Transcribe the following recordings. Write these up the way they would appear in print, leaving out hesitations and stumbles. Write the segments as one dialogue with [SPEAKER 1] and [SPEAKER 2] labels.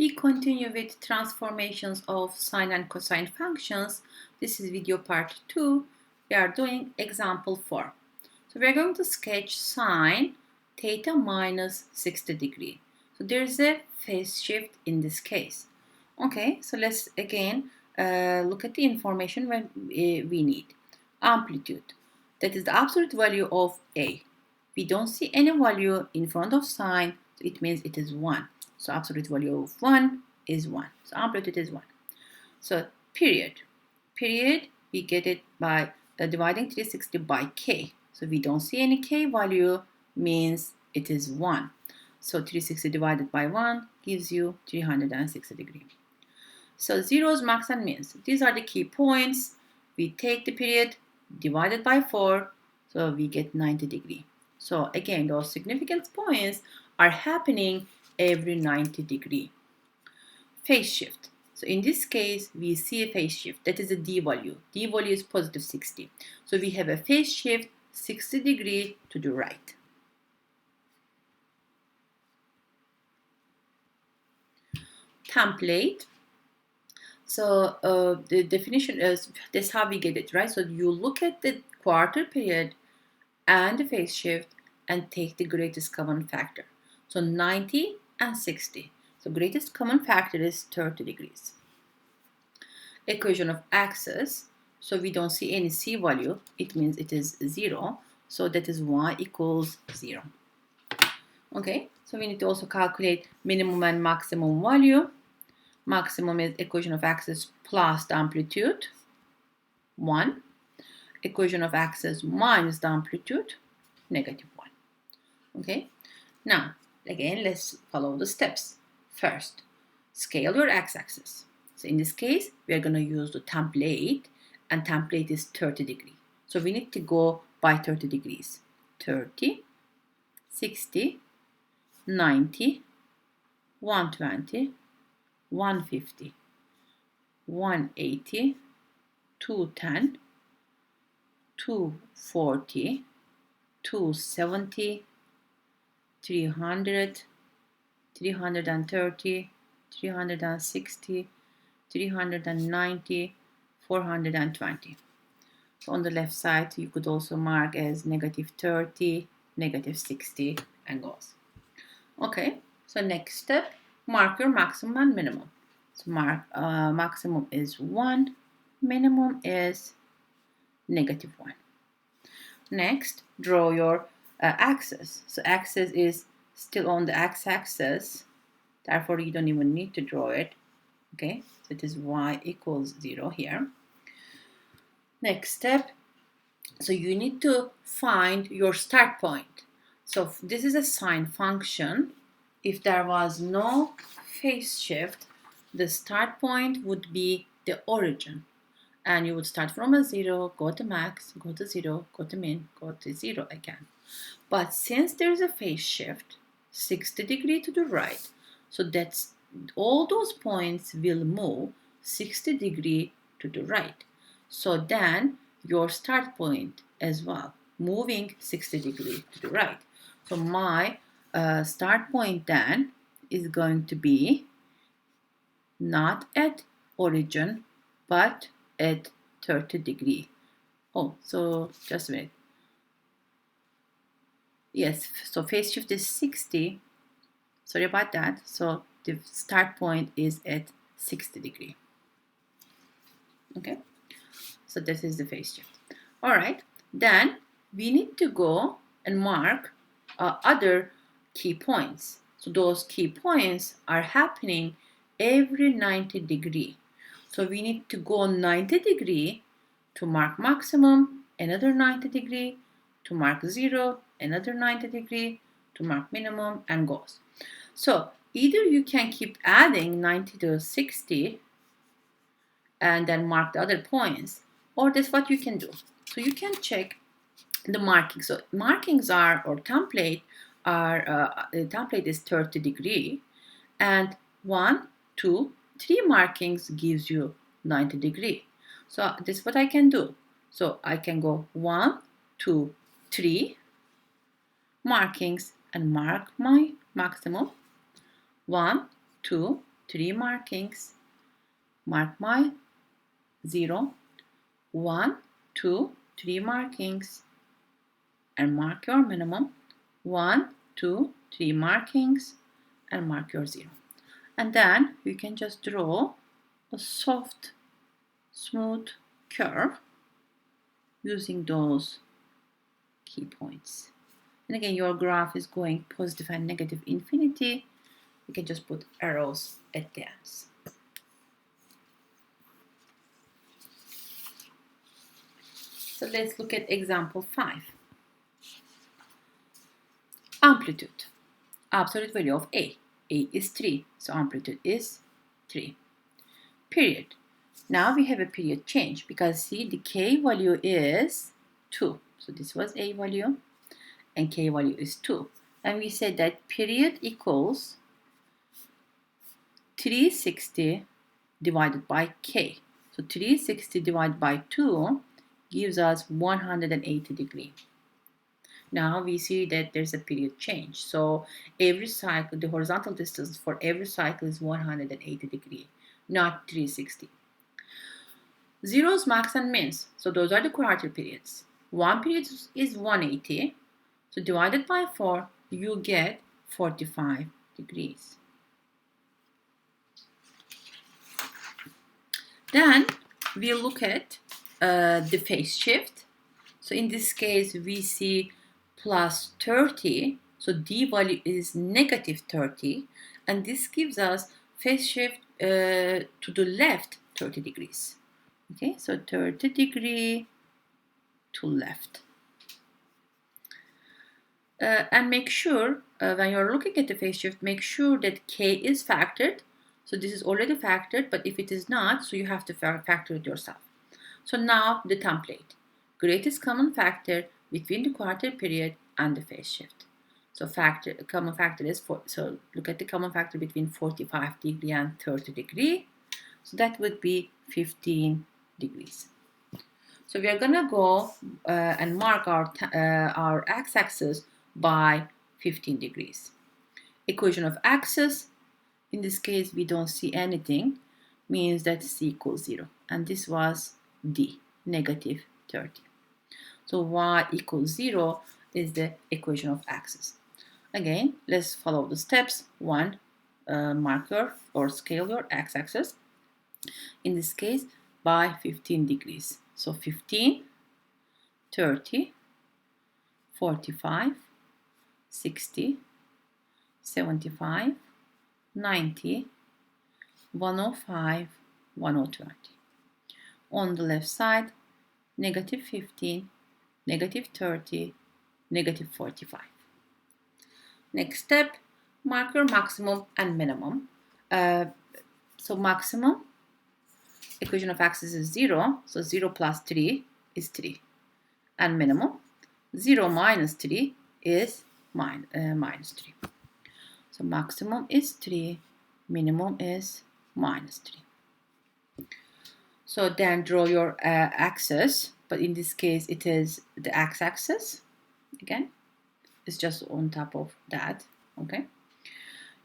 [SPEAKER 1] We continue with transformations of sine and cosine functions. This is video part 2. We are doing example 4. So we are going to sketch sine theta minus 60 degree. So there is a phase shift in this case. Okay, so let's again look at the information when we need. Amplitude, that is the absolute value of A. We don't see any value in front of sine, so it means it is 1. So absolute value of 1 is 1. So amplitude is 1. So period. Period, we get it by dividing 360 by k. So we don't see any k value, means it is 1. So 360 divided by 1 gives you 360 degree. So zeros, max, and mins. These are the key points. We take the period divided by 4, so we get 90 degree. So again, those significant points are happening every 90 degree. Phase shift. So in this case, we see a phase shift. That is a D value. D value is positive 60. So we have a phase shift 60 degree to the right. Template. So the definition is, that's how we get it, right? So you look at the quarter period and the phase shift and take the greatest common factor. So 90 and 60. So greatest common factor is 30 degrees. Equation of axis. So we don't see any c value. It means it is 0. So that is y equals 0. Okay, so we need to also calculate minimum and maximum value. Maximum is equation of axis plus the amplitude, 1. Equation of axis minus the amplitude, negative 1. Okay, now again, let's follow the steps. First, scale your x-axis. So in this case, we are going to use the template, and template is 30 degree. So we need to go by 30 degrees. 30, 60, 90, 120, 150, 180, 210, 240, 270, 300, 330, 360, 390, 420. So on the left side, you could also mark as negative 30, negative 60, and goes. Okay, so next step, mark your maximum and minimum. So mark maximum is 1, minimum is negative 1. Next, draw your axis. So axis is still on the x-axis, therefore you don't even need to draw it. Okay, so it is y equals 0 here. Next step, so you need to find your start point. So this is a sine function. If there was no phase shift, the start point would be the origin. And you would start from a 0, go to max, go to 0, go to min, go to 0 again. But since there is a phase shift, 60 degree to the right, so that's all those points will move 60 degree to the right. So then your start point as well, moving 60 degree to the right. So my start point then is going to be not at origin, but at 30 degree. Oh, so just a minute. Yes, so phase shift is 60. Sorry about that. So the start point is at 60 degree. Okay, so this is the phase shift. All right, then we need to go and mark other key points. So those key points are happening every 90 degree. So we need to go 90 degree to mark maximum, another 90 degree to mark 0, another 90 degree to mark minimum, and goes. So either you can keep adding 90 to 60 and then mark the other points, or that's what you can do. So you can check the markings. So markings are, or template are, the template is 30 degree, and 1, 2, 3 markings gives you 90 degree. So this is what I can do. So I can go 1, 2, 3 markings and mark my maximum. 1, 2, 3 markings, mark my 0, 1, 2, 3 markings, and mark your minimum, 1, 2, 3 markings, and mark your 0. And then you can just draw a soft, smooth curve using those key points. And again, your graph is going positive and negative infinity. You can just put arrows at the ends. So let's look at example 5. Amplitude. Absolute value of A. A is 3, so amplitude is 3. Period. Now we have a period change because see the K value is 2. So this was A value and K value is 2. And we said that period equals 360 divided by K. So 360 divided by 2 gives us 180 degrees. Now we see that there's a period change. So every cycle, the horizontal distance for every cycle is 180 degrees, not 360. Zeros, max, and mins. So those are the quarter periods. One period is 180. So divided by 4, you get 45 degrees. Then we look at the phase shift. So in this case, we see plus 30. So D value is negative 30. And this gives us phase shift to the left 30 degrees. Okay, so 30 degree to left. And make sure, when you're looking at the phase shift, make sure that K is factored. So this is already factored, but if it is not, so you have to factor it yourself. So now the template. Greatest common factor between the quarter period and the phase shift. So common factor is 4. So look at the common factor between 45 degree and 30 degree. So that would be 15 degrees. So we are gonna go and mark our x-axis by 15 degrees. Equation of axis, in this case we don't see anything, means that C equals 0. And this was D, negative 30. So y equals 0 is the equation of axis. Again, let's follow the steps. 1, mark your or scale your x-axis. In this case, by 15 degrees. So 15, 30, 45, 60, 75, 90, 105, 120. On the left side, negative 15, negative 30, negative 45. Next step, mark your maximum and minimum. So maximum, equation of axis is 0. So 0 plus 3 is 3. And minimum, 0 minus 3 is minus 3. So maximum is 3, minimum is minus 3. So then draw your axis, but in this case it is the x-axis. Again, it's just on top of that. Okay.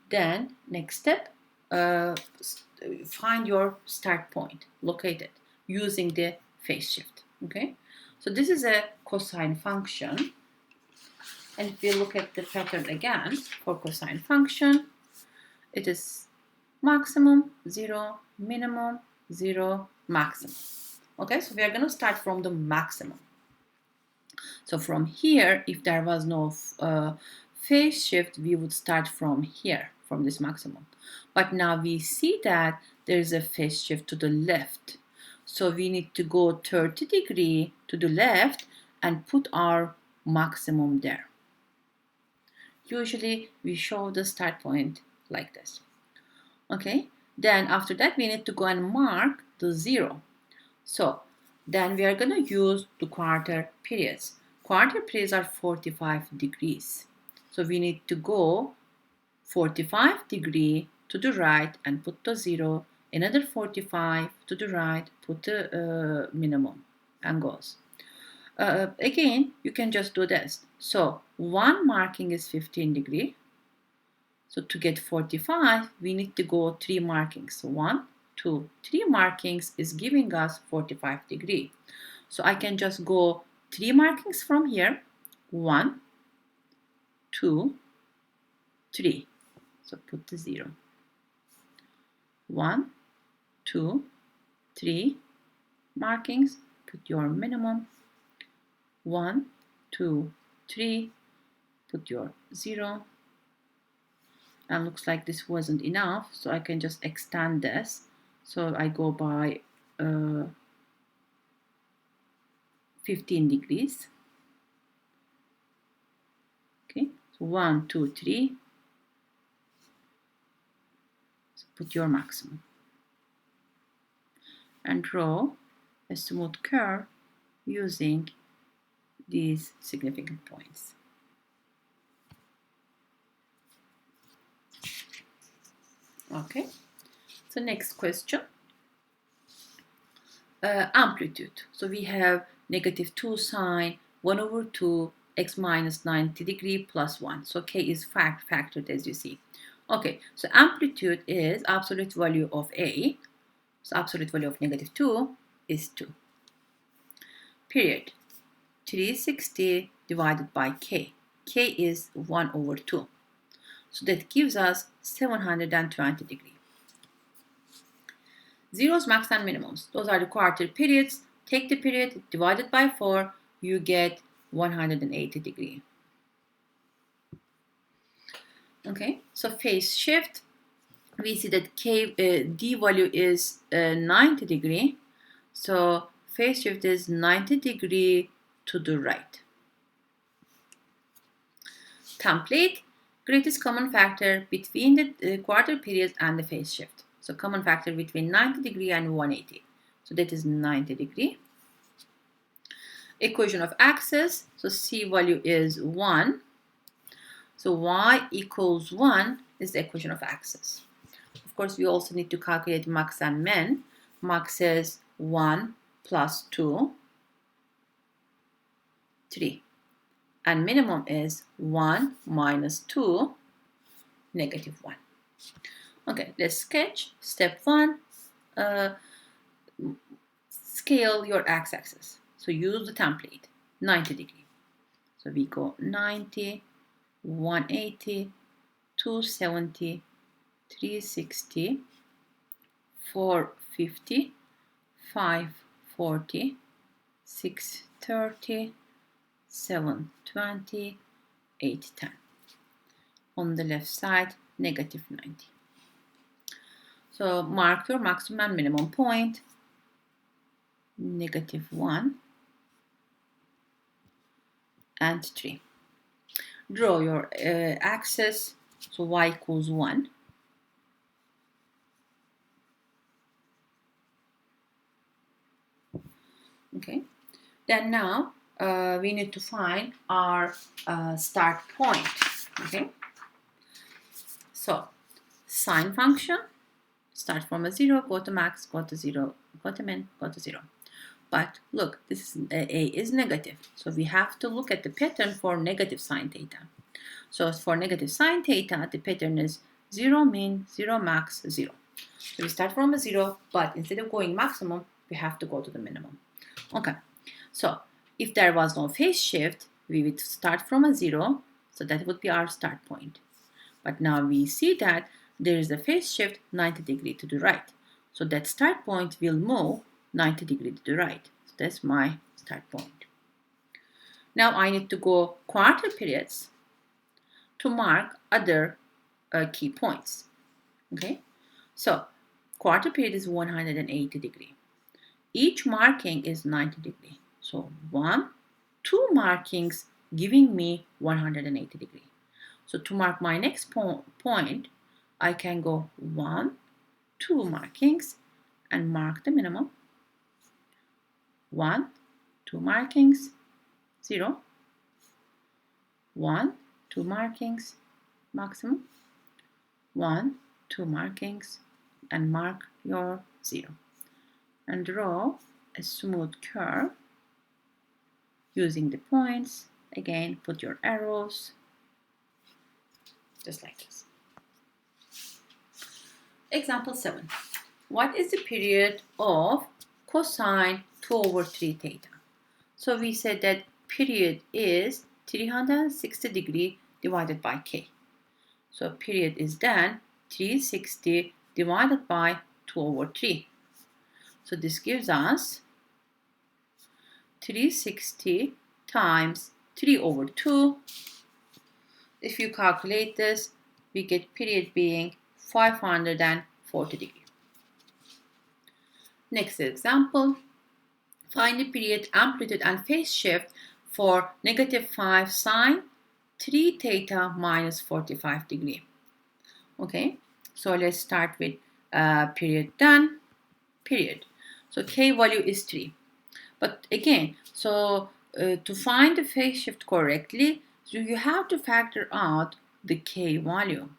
[SPEAKER 1] Then next step, find your start point, locate it using the phase shift. Okay. So this is a cosine function. And if we look at the pattern again for cosine function, it is maximum 0, minimum 0, maximum. Okay, so we are going to start from the maximum. So from here, if there was no phase shift, we would start from here, from this maximum. But now we see that there is a phase shift to the left. So we need to go 30 degrees to the left and put our maximum there. Usually we show the start point like this. Okay, then after that we need to go and mark the 0. So then we are going to use the quarter periods. Quarter periods are 45 degrees. So we need to go 45 degrees to the right and put the 0. Another 45 to the right, put the minimum and goes. Again, you can just do this. So one marking is 15 degrees. So to get 45, we need to go 3 markings. So 1, 2, 3 markings is giving us 45 degree. So I can just go 3 markings from here. 1, 2, 3. So put the 0. 1, 2, 3 markings. Put your minimum. 1, 2, 3. Put your 0. And looks like this wasn't enough, so I can just extend this. So I go by 15 degrees. Okay, so 1, 2, 3. So put your maximum. And draw a smooth curve using these significant points. Okay, so next question. Amplitude. So we have -2 sine 1 over 2 x minus 90 degree plus 1. So k is factored, as you see. Okay, so amplitude is absolute value of a. So absolute value of -2 is 2. Period. 360 divided by k. K is 1 over 2. So that gives us 720 degree. Zeros, max and minimums. Those are the quarter periods. Take the period, divide it by 4, you get 180 degree. Okay, so phase shift. We see that d value is 90 degree. So phase shift is 90 degree to the right. Template. Greatest common factor between the quarter periods and the phase shift. So common factor between 90 degree and 180. So that is 90 degree. Equation of axis. So C value is 1. So y equals 1 is the equation of axis. Of course, we also need to calculate max and min. Max is 1 plus 2, 3. And minimum is 1 minus 2, -1. Okay, let's sketch. Step 1, scale your x-axis. So use the template, 90 degree. So we go 90, 180, 270, 360, 450, 540, 630, 720, 810. On the left side, -90. So mark your maximum and minimum point, -1 and 3. Draw your axis, so y equals 1. Okay, then now we need to find our start point. Okay, so sine function, start from a 0, go to max, go to 0, go to min, go to 0. But look, this is, a is negative, so we have to look at the pattern for negative sine theta. So for negative sine theta, the pattern is 0 min, 0 max, 0. So we start from a 0, but instead of going maximum, we have to go to the minimum. Okay, so if there was no phase shift, we would start from a 0, so that would be our start point. But now we see that there is a phase shift 90 degree to the right. So that start point will move 90 degree to the right. So that's my start point. Now I need to go quarter periods to mark other key points. Okay, so quarter period is 180 degree. Each marking is 90 degree. So 1, 2 markings giving me 180 degree. So to mark my next point, I can go 1, 2 markings and mark the minimum. 1, 2 markings, 0. 1, 2 markings, maximum. 1, 2 markings and mark your 0. And draw a smooth curve using the points. Again, put your arrows just like this. Example 7. What is the period of cosine 2 over 3 theta? So we said that period is 360 degree divided by k. So period is then 360 divided by 2 over 3. So this gives us 360 times 3 over 2. If you calculate this, we get period being 540 degree. Next example, find the period, amplitude, and phase shift for -5 sine 3 theta minus 45 degree. Okay, so let's start with period done, period. So k value is 3. But again, so to find the phase shift correctly, so you have to factor out the k value.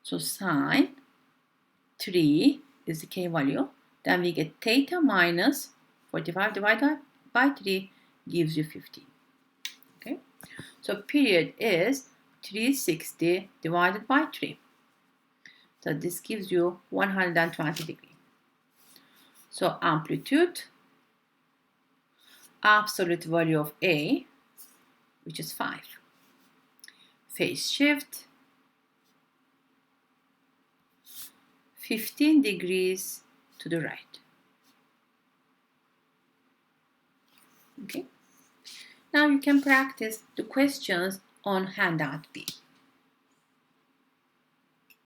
[SPEAKER 1] So sine 3 is the k value. Then we get theta minus 45 divided by 3 gives you 15. Okay, so period is 360 divided by 3. So this gives you 120 degree. So amplitude, absolute value of A, which is 5. Phase shift, 15 degrees to the right. Okay. Now you can practice the questions on handout B.